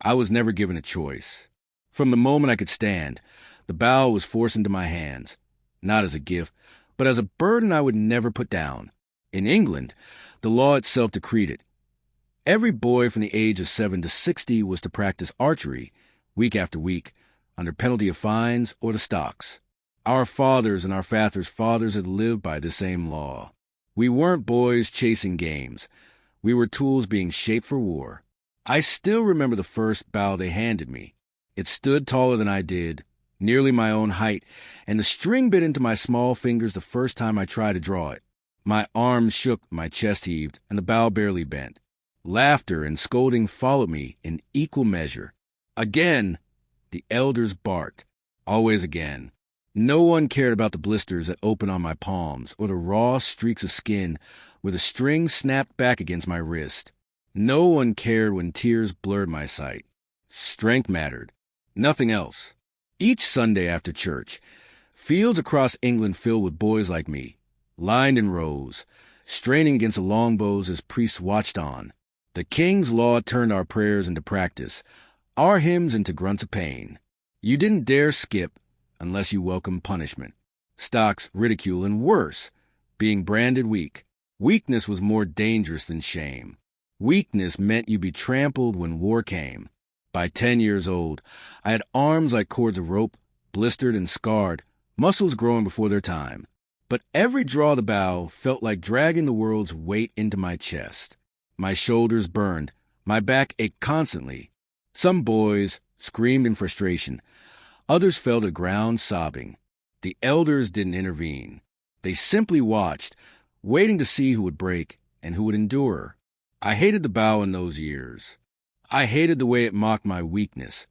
I was never given a choice. From the moment I could stand, the bow was forced into my hands, not as a gift, but as a burden I would never put down. In England, the law itself decreed it. Every boy from the age of 7 to 60 was to practice archery, week after week, under penalty of fines or the stocks. Our fathers and our fathers' fathers had lived by the same law. We weren't boys chasing games. We were tools being shaped for war. I still remember the first bow they handed me. It stood taller than I did, nearly my own height, and the string bit into my small fingers the first time I tried to draw it. My arms shook, my chest heaved, and the bow barely bent. Laughter and scolding followed me in equal measure. Again, the elders barked. Always again. No one cared about the blisters that opened on my palms or the raw streaks of skin where the string snapped back against my wrist. No one cared when tears blurred my sight. Strength mattered. Nothing else. Each Sunday after church, fields across England filled with boys like me, lined in rows, straining against the longbows as priests watched on. The king's law turned our prayers into practice, our hymns into grunts of pain. You didn't dare skip unless you welcomed punishment, stocks, ridicule, and worse, being branded weak. Weakness was more dangerous than shame. Weakness meant you'd be trampled when war came. By 10 years old, I had arms like cords of rope, blistered and scarred, muscles growing before their time. But every draw of the bow felt like dragging the world's weight into my chest. My shoulders burned, my back ached constantly. Some boys screamed in frustration. Others fell to the ground sobbing. The elders didn't intervene. They simply watched, waiting to see who would break and who would endure. I hated the bow in those years. I hated the way it mocked my weakness,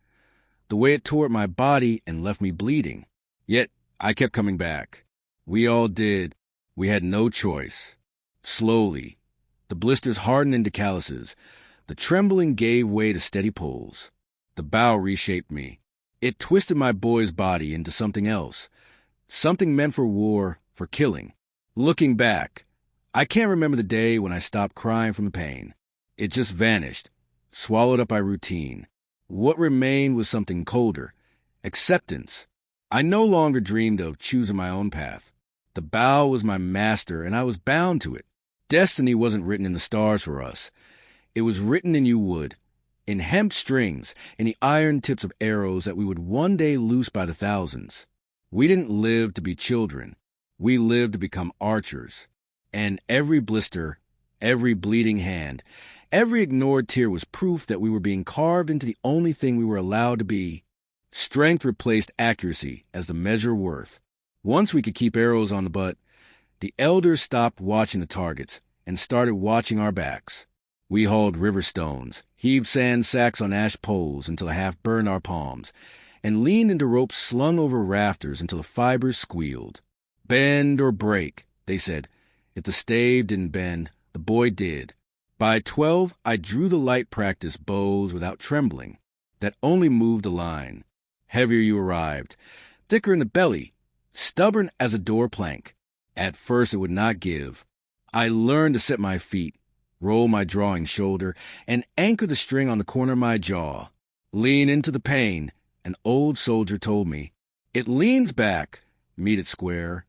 the way it tore at my body and left me bleeding. Yet I kept coming back. We all did. We had no choice. Slowly, the blisters hardened into calluses. The trembling gave way to steady pulls. The bow reshaped me. It twisted my boy's body into something else, something meant for war, for killing. Looking back, I can't remember the day when I stopped crying from the pain. It just vanished, swallowed up by routine. What remained was something colder, acceptance. I no longer dreamed of choosing my own path. The bow was my master, and I was bound to it. Destiny wasn't written in the stars for us. It was written in you wood, in hemp strings, in the iron tips of arrows that we would one day loose by the thousands. We didn't live to be children. We lived to become archers. And every blister, every bleeding hand, every ignored tear was proof that we were being carved into the only thing we were allowed to be. Strength replaced accuracy as the measure of worth. Once we could keep arrows on the butt, the elders stopped watching the targets and started watching our backs. We hauled river stones, heaved sand sacks on ash poles until the half burned our palms, and leaned into ropes slung over rafters until the fibers squealed. Bend or break, they said. If the stave didn't bend, the boy did. By 12, I drew the light practice bows without trembling. That only moved the line. Heavier you arrived, thicker in the belly, stubborn as a door plank. At first it would not give. I learned to set my feet, roll my drawing shoulder, and anchor the string on the corner of my jaw. Lean into the pain, an old soldier told me. It leans back, meet it square.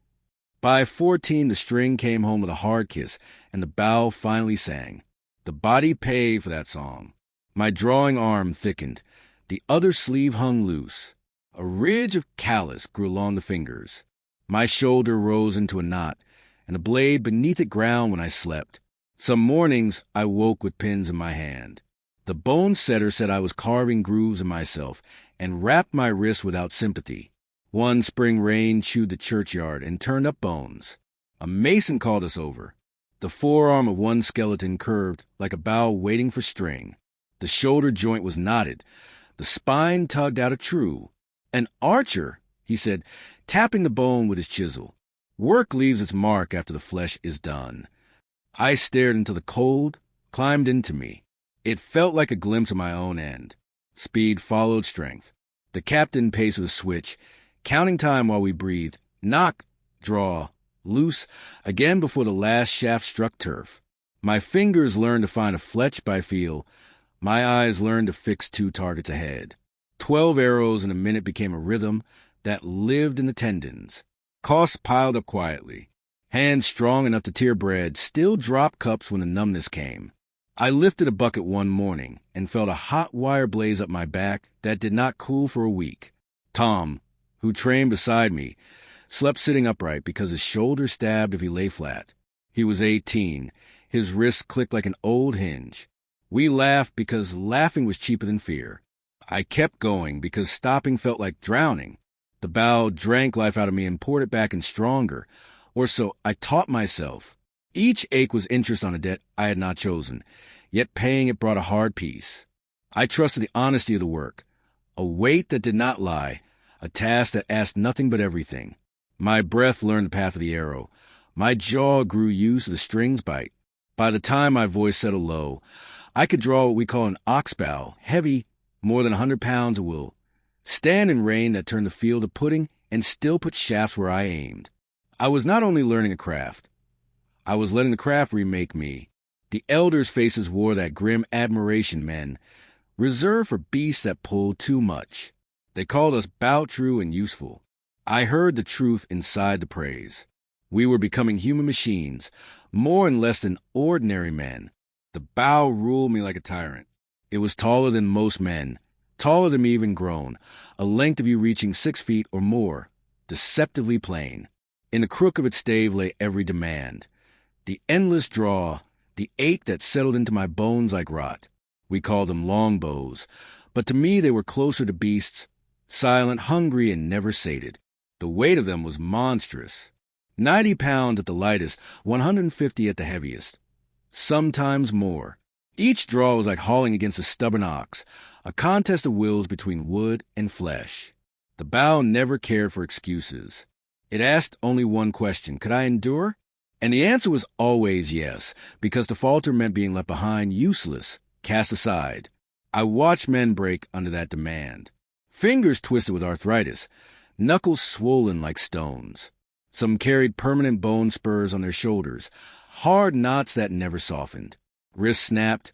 By 14, the string came home with a hard kiss, and the bow finally sang. The body paid for that song. My drawing arm thickened. The other sleeve hung loose. A ridge of callus grew along the fingers. My shoulder rose into a knot, and the blade beneath it ground when I slept. Some mornings I woke with pins in my hand. The bone setter said I was carving grooves in myself, and wrapped my wrists without sympathy. One spring rain chewed the churchyard and turned up bones. A mason called us over. The forearm of one skeleton curved like a bow waiting for string. The shoulder joint was knotted. The spine tugged out a true. An archer, he said, tapping the bone with his chisel. Work leaves its mark after the flesh is done. I stared until the cold climbed into me. It felt like a glimpse of my own end. Speed followed strength. The captain paced with a switch, counting time while we breathed. Knock, draw, loose, again before the last shaft struck turf. My fingers learned to find a fletch by feel. My eyes learned to fix 2 targets ahead. 12 arrows in a minute became a rhythm that lived in the tendons. Costs piled up quietly. Hands strong enough to tear bread still dropped cups when the numbness came. I lifted a bucket one morning and felt a hot wire blaze up my back that did not cool for a week. Tom, who trained beside me, slept sitting upright because his shoulder stabbed if he lay flat. He was 18. His wrists clicked like an old hinge. We laughed because laughing was cheaper than fear. I kept going because stopping felt like drowning. The bow drank life out of me and poured it back in stronger, or so I taught myself. Each ache was interest on a debt I had not chosen, yet paying it brought a hard peace. I trusted the honesty of the work, a weight that did not lie, a task that asked nothing but everything. My breath learned the path of the arrow. My jaw grew used to the string's bite. By the time my voice settled low, I could draw what we call an ox bow, heavy, more than 100 pounds of will, stand in rain that turned the field to pudding and still put shafts where I aimed. I was not only learning a craft, I was letting the craft remake me. The elders' faces wore that grim admiration men, reserved for beasts that pulled too much. They called us bow true and useful. I heard the truth inside the praise. We were becoming human machines, more and less than ordinary men. The bow ruled me like a tyrant. It was taller than most men, taller than me even grown, a length of you reaching 6 feet or more, deceptively plain. In the crook of its stave lay every demand. The endless draw, the ache that settled into my bones like rot. We called them longbows, but to me they were closer to beasts, silent, hungry, and never sated. The weight of them was monstrous. 90 pounds at the lightest, 150 at the heaviest. Sometimes more. Each draw was like hauling against a stubborn ox, a contest of wills between wood and flesh. The bow never cared for excuses. It asked only one question: could I endure? And the answer was always yes, because to falter meant being left behind, useless, cast aside. I watched men break under that demand. Fingers twisted with arthritis, knuckles swollen like stones. Some carried permanent bone spurs on their shoulders, hard knots that never softened. Wrists snapped,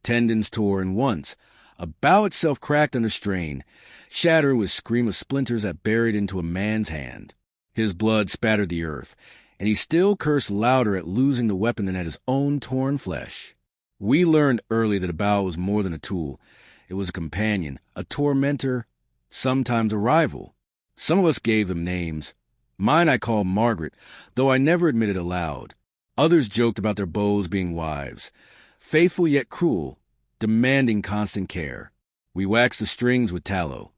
tendons tore, and once, a bow itself cracked under strain, shattered with scream of splinters that buried into a man's hand. His blood spattered the earth, and he still cursed louder at losing the weapon than at his own torn flesh. We learned early that a bow was more than a tool. It was a companion, a tormentor, sometimes a rival. Some of us gave them names. Mine I called Margaret, though I never admitted aloud. Others joked about their bows being wives, faithful yet cruel, demanding constant care. We waxed the strings with tallow,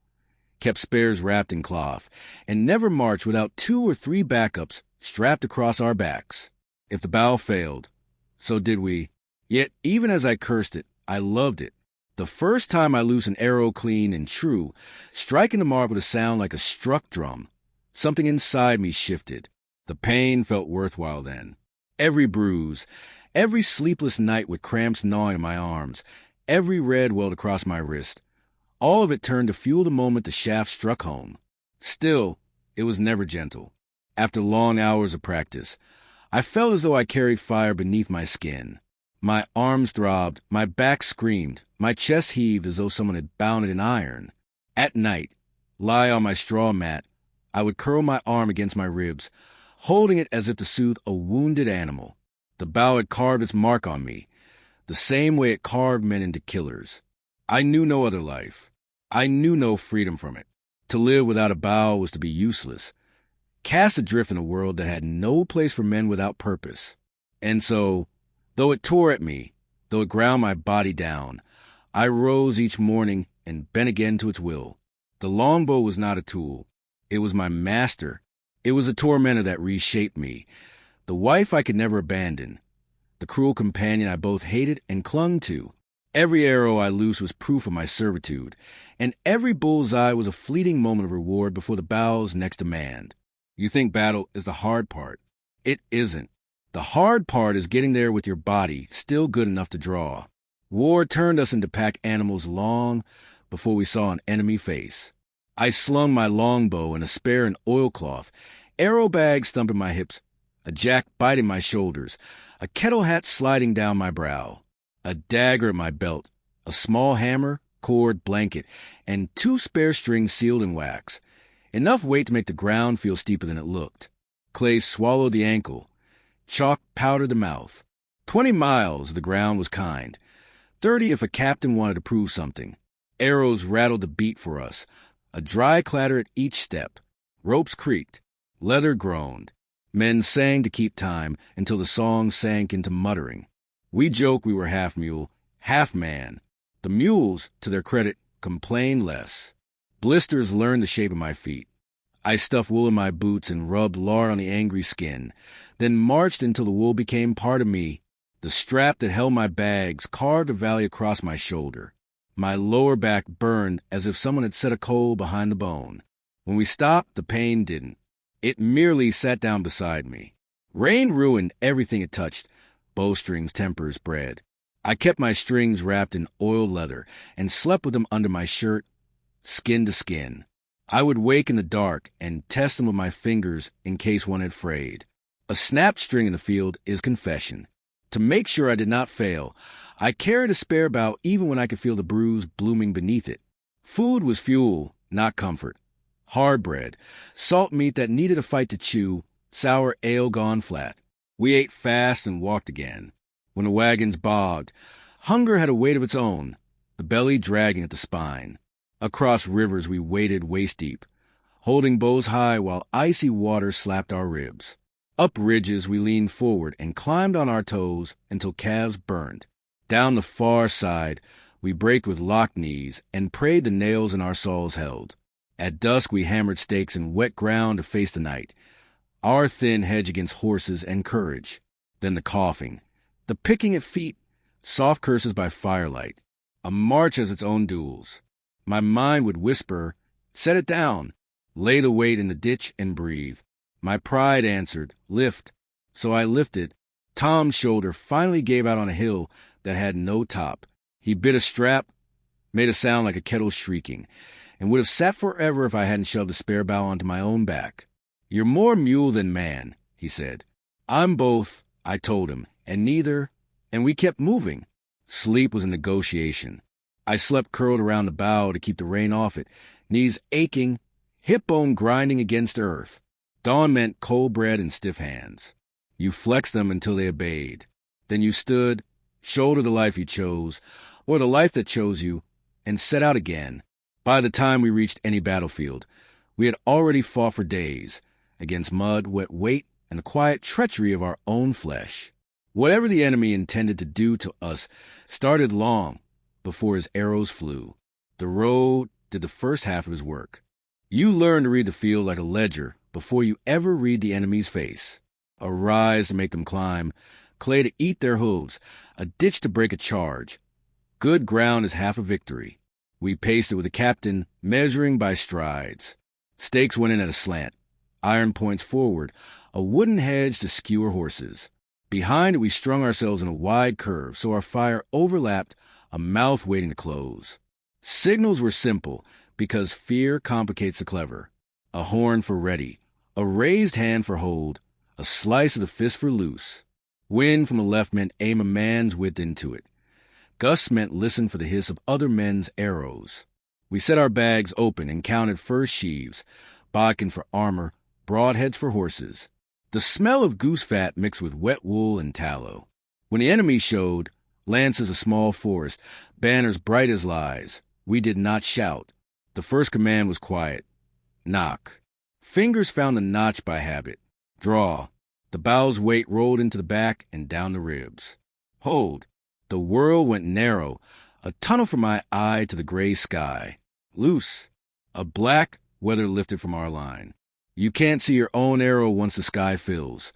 kept spares wrapped in cloth, and never marched without 2 or 3 backups strapped across our backs. If the bow failed, so did we. Yet even as I cursed it, I loved it. The first time I loosed an arrow clean and true, striking the mark with a sound like a struck drum, something inside me shifted. The pain felt worthwhile then. Every bruise, every sleepless night with cramps gnawing at my arms, every red welt across my wrist, all of it turned to fuel the moment the shaft struck home. Still, it was never gentle. After long hours of practice, I felt as though I carried fire beneath my skin. My arms throbbed, my back screamed, my chest heaved as though someone had bound it in iron. At night, lie on my straw mat, I would curl my arm against my ribs, holding it as if to soothe a wounded animal. The bow had carved its mark on me, the same way it carved men into killers. I knew no other life. I knew no freedom from it. To live without a bow was to be useless, cast adrift in a world that had no place for men without purpose. And so, though it tore at me, though it ground my body down, I rose each morning and bent again to its will. The longbow was not a tool. It was my master. It was a tormentor that reshaped me, the wife I could never abandon, the cruel companion I both hated and clung to. Every arrow I loosed was proof of my servitude, and every bullseye was a fleeting moment of reward before the bow's next demand. You think battle is the hard part. It isn't. The hard part is getting there with your body still good enough to draw. War turned us into pack animals long before we saw an enemy face. I slung my longbow and a spare in oilcloth, arrow bags thumping my hips, a jack biting my shoulders, a kettle hat sliding down my brow, a dagger at my belt, a small hammer, cord, blanket, and 2 spare strings sealed in wax. Enough weight to make the ground feel steeper than it looked. Clay swallowed the ankle. Chalk powdered the mouth. 20 miles if the ground was kind. 30 if a captain wanted to prove something. Arrows rattled the beat for us. A dry clatter at each step. Ropes creaked. Leather groaned. Men sang to keep time until the song sank into muttering. We joked we were half mule, half man. The mules, to their credit, complained less. Blisters learned the shape of my feet. I stuffed wool in my boots and rubbed lard on the angry skin, then marched until the wool became part of me. The strap that held my bags carved a valley across my shoulder. My lower back burned as if someone had set a coal behind the bone. When we stopped, the pain didn't. It merely sat down beside me. Rain ruined everything it touched, bowstrings, tempers, bread. I kept my strings wrapped in oiled leather and slept with them under my shirt, skin to skin. I would wake in the dark and test them with my fingers in case one had frayed. A snapped string in the field is confession. To make sure I did not fail, I carried a spare bow even when I could feel the bruise blooming beneath it. Food was fuel, not comfort. Hard bread, salt meat that needed a fight to chew, sour ale gone flat. We ate fast and walked again. When the wagons bogged, hunger had a weight of its own, the belly dragging at the spine. Across rivers we waded waist-deep, holding bows high while icy water slapped our ribs. Up ridges we leaned forward and climbed on our toes until calves burned. Down the far side we braked with locked knees and prayed the nails in our soles held. At dusk we hammered stakes in wet ground to face the night, our thin hedge against horses and courage. Then the coughing, the picking at feet, soft curses by firelight. A march has its own duels. My mind would whisper, set it down, lay the weight in the ditch and breathe. My pride answered, lift. So I lifted. Tom's shoulder finally gave out on a hill that had no top. He bit a strap, made a sound like a kettle shrieking, and would have sat forever if I hadn't shoved a spare bow onto my own back. You're more mule than man, he said. I'm both, I told him, and neither, and we kept moving. Sleep was a negotiation. I slept curled around the bow to keep the rain off it, knees aching, hip bone grinding against earth. Dawn meant cold bread and stiff hands. You flexed them until they obeyed. Then you stood, shouldered the life you chose, or the life that chose you, and set out again. By the time we reached any battlefield, we had already fought for days, against mud, wet weight, and the quiet treachery of our own flesh. Whatever the enemy intended to do to us started long before his arrows flew. The road did the first half of his work. You learn to read the field like a ledger before you ever read the enemy's face. A rise to make them climb, clay to eat their hooves, a ditch to break a charge. Good ground is half a victory. We paced it with the captain, measuring by strides. Stakes went in at a slant, iron points forward, a wooden hedge to skewer horses. Behind it we strung ourselves in a wide curve so our fire overlapped, a mouth waiting to close. Signals were simple because fear complicates the clever. A horn for ready, a raised hand for hold, a slice of the fist for loose. Wind from the left meant aim a man's width into it. Gusts meant listen for the hiss of other men's arrows. We set our bags open and counted first sheaves, bodkin for armor, broadheads for horses. The smell of goose fat mixed with wet wool and tallow. When the enemy showed, lances a small forest, banners bright as lies, we did not shout. The first command was quiet. Knock. Fingers found the notch by habit. Draw. The bow's weight rolled into the back and down the ribs. Hold. The whirl went narrow, a tunnel from my eye to the gray sky. Loose. A black weather lifted from our line. You can't see your own arrow once the sky fills.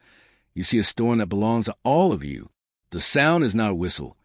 You see a storm that belongs to all of you. The sound is not a whistle.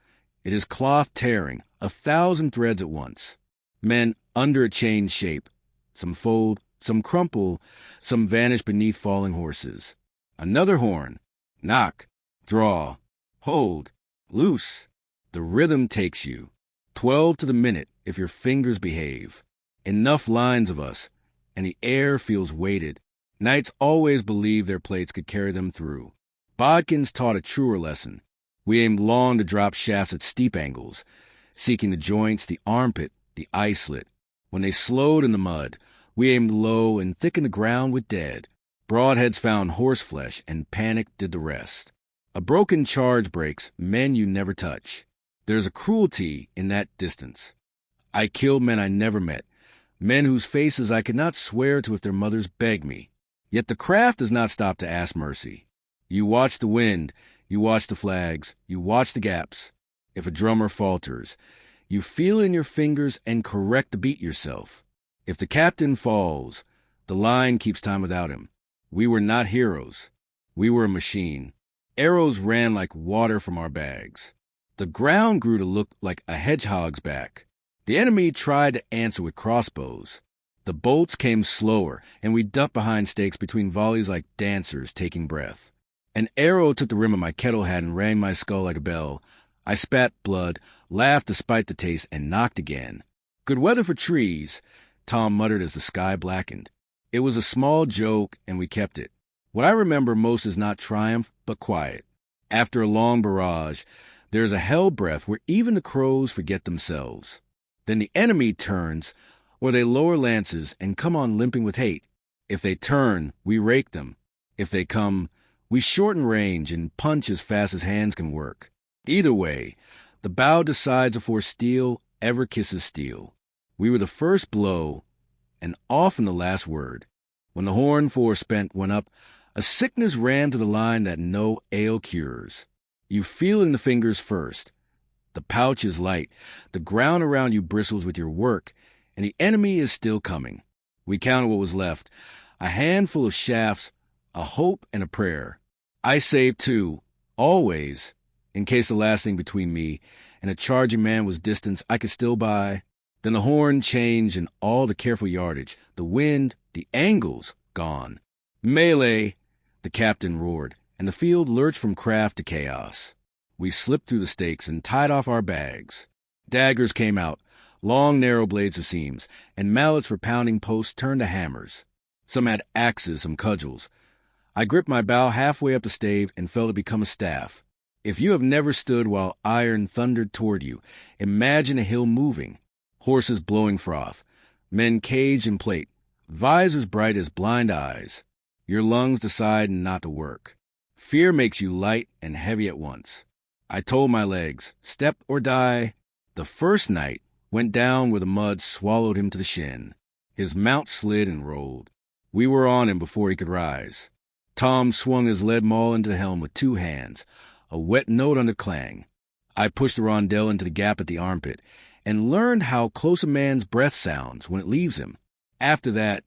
It is cloth tearing, 1,000 threads at once. Men under a chained shape. Some fold, some crumple, some vanish beneath falling horses. Another horn. Knock. Draw. Hold. Loose. The rhythm takes you. 12 to the minute if your fingers behave. Enough lines of us, and the air feels weighted. Knights always believed their plates could carry them through. Bodkins taught a truer lesson. We aimed long to drop shafts at steep angles. seeking the joints, the armpit, the eye-slit. When they slowed in the mud, we aimed low and thickened the ground with dead. Broadheads found horseflesh, and panic did the rest. A broken charge breaks men you never touch. There's a cruelty in that distance. I killed men I never met, men whose faces I could not swear to if their mothers begged me. Yet the craft does not stop to ask mercy. You watch the wind, you watch the flags, you watch the gaps. If a drummer falters, you feel it in your fingers and correct the beat yourself. If the captain falls, the line keeps time without him. We were not heroes. We were a machine. Arrows ran like water from our bags. The ground grew to look like a hedgehog's back. The enemy tried to answer with crossbows. The bolts came slower, and we ducked behind stakes between volleys like dancers taking breath. An arrow took the rim of my kettle hat and rang my skull like a bell. I spat blood, laughed despite the taste, and knocked again. Good weather for trees, Tom muttered as the sky blackened. It was a small joke, and we kept it. What I remember most is not triumph, but quiet. After a long barrage, there is a hell breath where even the crows forget themselves. Then the enemy turns, or they lower lances and come on limping with hate. If they turn, we rake them. If they come, we shorten range and punch as fast as hands can work. Either way, the bow decides before steel ever kisses steel. We were the first blow, and often the last word. When the horn forespent went up, a sickness ran to the line that no ale cures. You feel it in the fingers first. The pouch is light, the ground around you bristles with your work, and the enemy is still coming. We counted what was left, a handful of shafts, a hope and a prayer. I saved two, always, in case the last thing between me and a charging man was distance I could still buy. Then the horn changed and all the careful yardage, the wind, the angles, gone. Melee, the captain roared, and the field lurched from craft to chaos. We slipped through the stakes and tied off our bags. Daggers came out, long narrow blades of seams, and mallets for pounding posts turned to hammers. Some had axes, some cudgels. I gripped my bow halfway up the stave and felt it become a staff. If you have never stood while iron thundered toward you, imagine a hill moving, horses blowing froth, men caged in plate, visors bright as blind eyes. Your lungs decide not to work. Fear makes you light and heavy at once. I told my legs, step or die. The first night went down where the mud swallowed him to the shin. His mount slid and rolled. We were on him before he could rise. Tom swung his lead maul into the helm with two hands, a wet note on the clang. I pushed the rondelle into the gap at the armpit and learned how close a man's breath sounds when it leaves him. After that,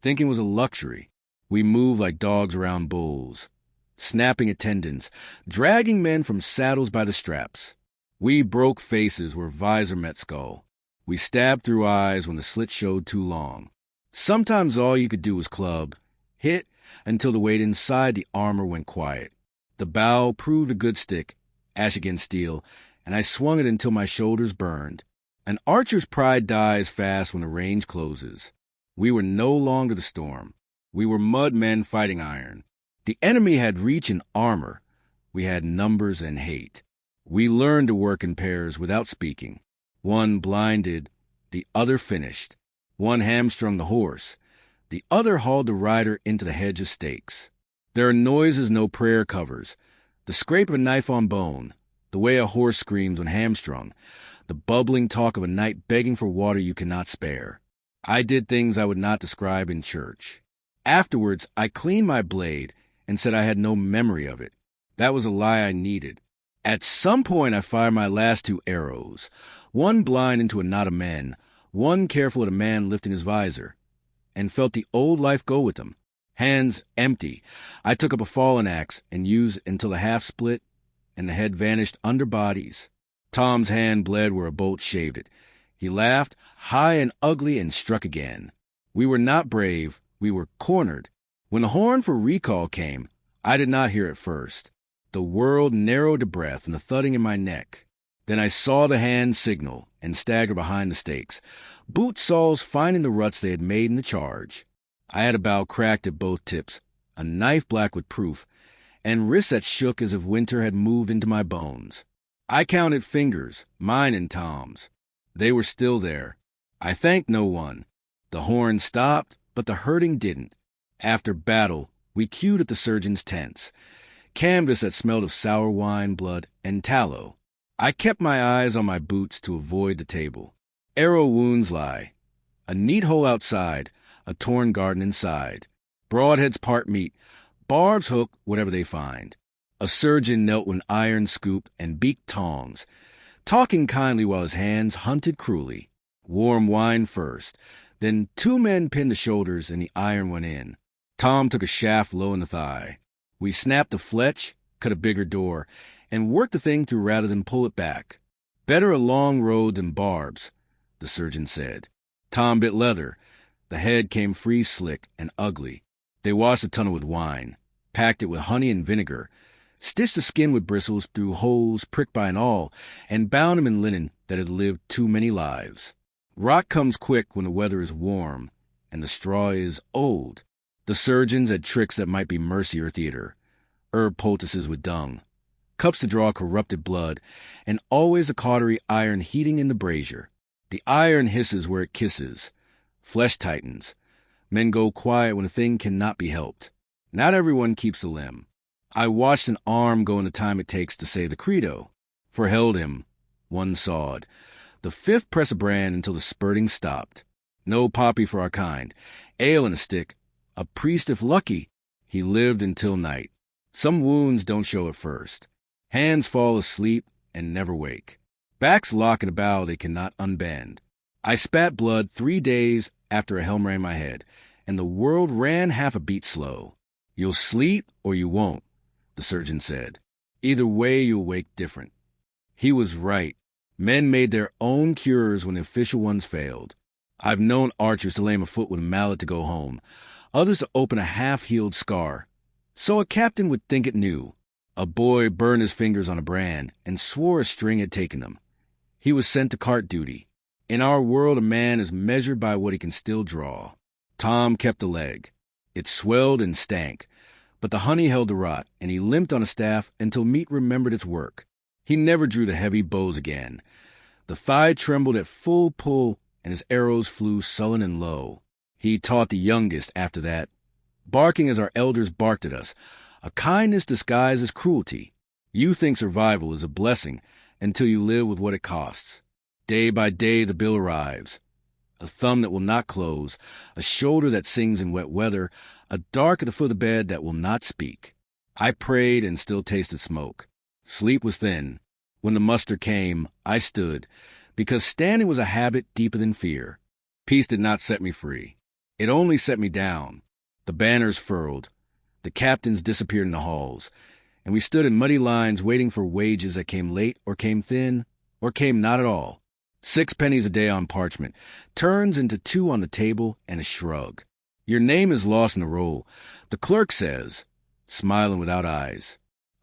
thinking was a luxury. We moved like dogs around bulls, snapping at tendons, dragging men from saddles by the straps. We broke faces where visor met skull. We stabbed through eyes when the slit showed too long. Sometimes all you could do was club, hit until the weight inside the armor went quiet. The bow proved a good stick, ash against steel, and I swung it until my shoulders burned. An archer's pride dies fast when the range closes. We were no longer the storm. We were mud men fighting iron. The enemy had reach and armor. We had numbers and hate. We learned to work in pairs without speaking. One blinded, the other finished. One hamstrung the horse. The other hauled the rider into the hedge of stakes. There are noises no prayer covers. The scrape of a knife on bone, the way a horse screams when hamstrung, the bubbling talk of a night begging for water you cannot spare. I did things I would not describe in church. Afterwards, I cleaned my blade and said I had no memory of it. That was a lie I needed. At some point, I fired my last two arrows, one blind into a knot of men, one careful at a man lifting his visor, and felt the old life go with them. Hands empty, I took up a fallen axe and used it until the half split and the head vanished under bodies. Tom's hand bled where a bolt shaved it. He laughed, high and ugly, and struck again. We were not brave. We were cornered. When the horn for recall came, I did not hear it first. The world narrowed to breath and the thudding in my neck. Then I saw the hand signal and stagger behind the stakes, boot saws finding the ruts they had made in the charge. I had a bow cracked at both tips, a knife black with proof, and wrists that shook as if winter had moved into my bones. I counted fingers, mine and Tom's. They were still there. I thanked no one. The horn stopped, but the hurting didn't. After battle, we queued at the surgeon's tents. Canvas that smelled of sour wine, blood, and tallow. I kept my eyes on my boots to avoid the table. Arrow wounds lie. A neat hole outside, a torn garden inside. Broadheads part meat, barbs hook whatever they find. A surgeon knelt with an iron scoop and beaked tongs, talking kindly while his hands hunted cruelly. Warm wine first, then 2 men pinned the shoulders and the iron went in. Tom took a shaft low in the thigh. We snapped a fletch, cut a bigger door, and worked the thing through rather than pull it back. Better a long road than barbs, the surgeon said. Tom bit leather. The head came free slick and ugly. They washed the tunnel with wine, packed it with honey and vinegar, stitched the skin with bristles through holes pricked by an awl, and bound him in linen that had lived too many lives. Rot comes quick when the weather is warm, and the straw is old. The surgeons had tricks that might be mercy or theater. Herb poultices with dung, cups to draw corrupted blood, and always a cautery iron heating in the brazier. The iron hisses where it kisses. Flesh tightens. Men go quiet when a thing cannot be helped. Not everyone keeps a limb. I watched an arm go in the time it takes to say the credo. For held him, one sawed. The 5th press a brand until the spurting stopped. No poppy for our kind. Ale in a stick. A priest if lucky. He lived until night. Some wounds don't show at first. Hands fall asleep and never wake. Backs lock in a bow they cannot unbend. I spat blood 3 days after a helm ran my head, and the world ran half a beat slow. You'll sleep or you won't, the surgeon said. Either way you'll wake different. He was right. Men made their own cures when the official ones failed. I've known archers to lame a foot with a mallet to go home, others to open a half-healed scar. So a captain would think it new. A boy burned his fingers on a brand and swore a string had taken them. He was sent to cart duty. In our world, a man is measured by what he can still draw. Tom kept a leg. It swelled and stank, but the honey held the rot, and he limped on a staff until meat remembered its work. He never drew the heavy bows again. The thigh trembled at full pull, and his arrows flew sullen and low. He taught the youngest after that, barking as our elders barked at us, a kindness disguised as cruelty. You think survival is a blessing until you live with what it costs. Day by day the bill arrives. A thumb that will not close, a shoulder that sings in wet weather, a dark at the foot of the bed that will not speak. I prayed and still tasted smoke. Sleep was thin. When the muster came, I stood, because standing was a habit deeper than fear. Peace did not set me free. It only set me down. The banners furled. The captains disappeared in the halls, and we stood in muddy lines waiting for wages that came late or came thin or came not at all. 6 pennies a day on parchment turns into 2 on the table and a shrug. Your name is lost in the roll, the clerk says, smiling without eyes.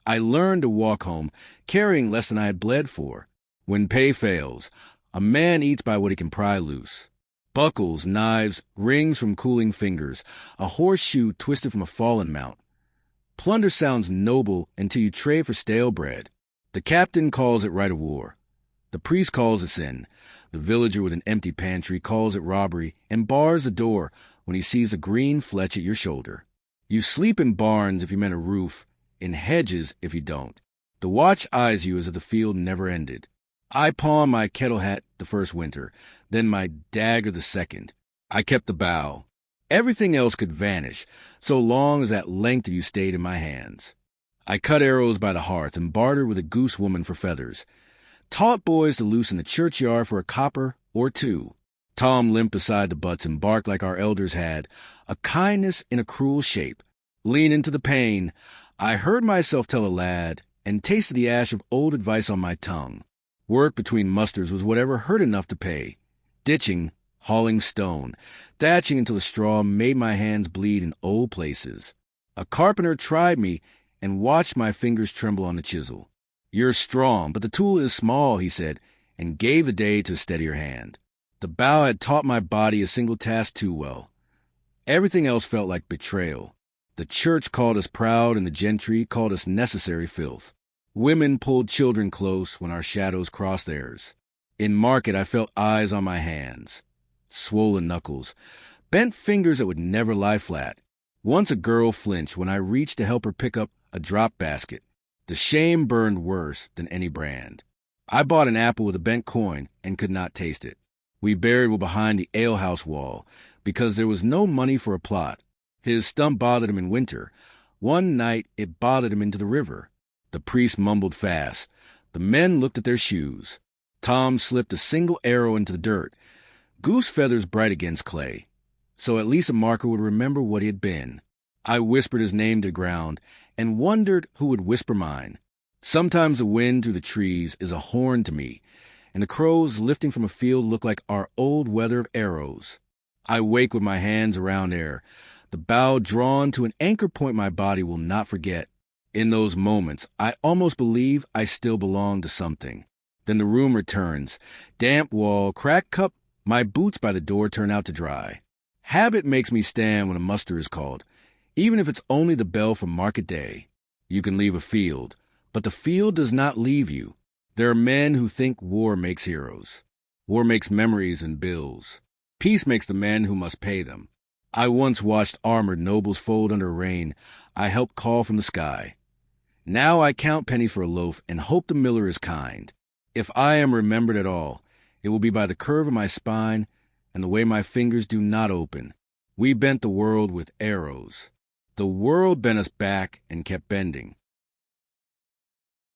I learned to walk home, carrying less than I had bled for. When pay fails, a man eats by what he can pry loose. Buckles, knives, rings from cooling fingers, a horseshoe twisted from a fallen mount. Plunder sounds noble until you trade for stale bread. The captain calls it right of war. The priest calls it sin. The villager with an empty pantry calls it robbery and bars the door when he sees a green fletch at your shoulder. You sleep in barns if you meant a roof, in hedges if you don't. The watch eyes you as if the field never ended. I pawned my kettle hat the first winter, then my dagger the second. I kept the bow. Everything else could vanish, so long as that length of you stayed in my hands. I cut arrows by the hearth and bartered with a goose woman for feathers. Taught boys to loose in the churchyard for a copper or 2. Tom limped beside the butts and barked like our elders had, a kindness in a cruel shape. Lean into the pain. I heard myself tell a lad, and tasted the ash of old advice on my tongue. Work between musters was whatever hurt enough to pay. Ditching, hauling stone, thatching until the straw made my hands bleed in old places. A carpenter tried me and watched my fingers tremble on the chisel. You're strong, but the tool is small, he said, and gave the day to a steadier hand. The bow had taught my body a single task too well. Everything else felt like betrayal. The church called us proud and the gentry called us necessary filth. Women pulled children close when our shadows crossed theirs. In market, I felt eyes on my hands, swollen knuckles, bent fingers that would never lie flat. Once a girl flinched when I reached to help her pick up a drop basket. The shame burned worse than any brand. I bought an apple with a bent coin and could not taste it. We buried were behind the alehouse wall because there was no money for a plot. His stump bothered him in winter. One night it bothered him into the river. The priest mumbled fast. The men looked at their shoes. Tom slipped a single arrow into the dirt. Goose feathers bright against clay. So at least a marker would remember what he had been. I whispered his name to the ground and wondered who would whisper mine. Sometimes the wind through the trees is a horn to me, and the crows lifting from a field look like our old weather of arrows. I wake with my hands around air, the bow drawn to an anchor point my body will not forget. In those moments, I almost believe I still belong to something. Then the room returns. Damp wall, cracked cup, my boots by the door turn out to dry. Habit makes me stand when a muster is called, even if it's only the bell for market day. You can leave a field, but the field does not leave you. There are men who think war makes heroes. War makes memories and bills. Peace makes the men who must pay them. I once watched armored nobles fold under rain I helped call from the sky. Now I count pennies for a loaf and hope the miller is kind. If I am remembered at all, it will be by the curve of my spine and the way my fingers do not open. We bent the world with arrows. The world bent us back and kept bending.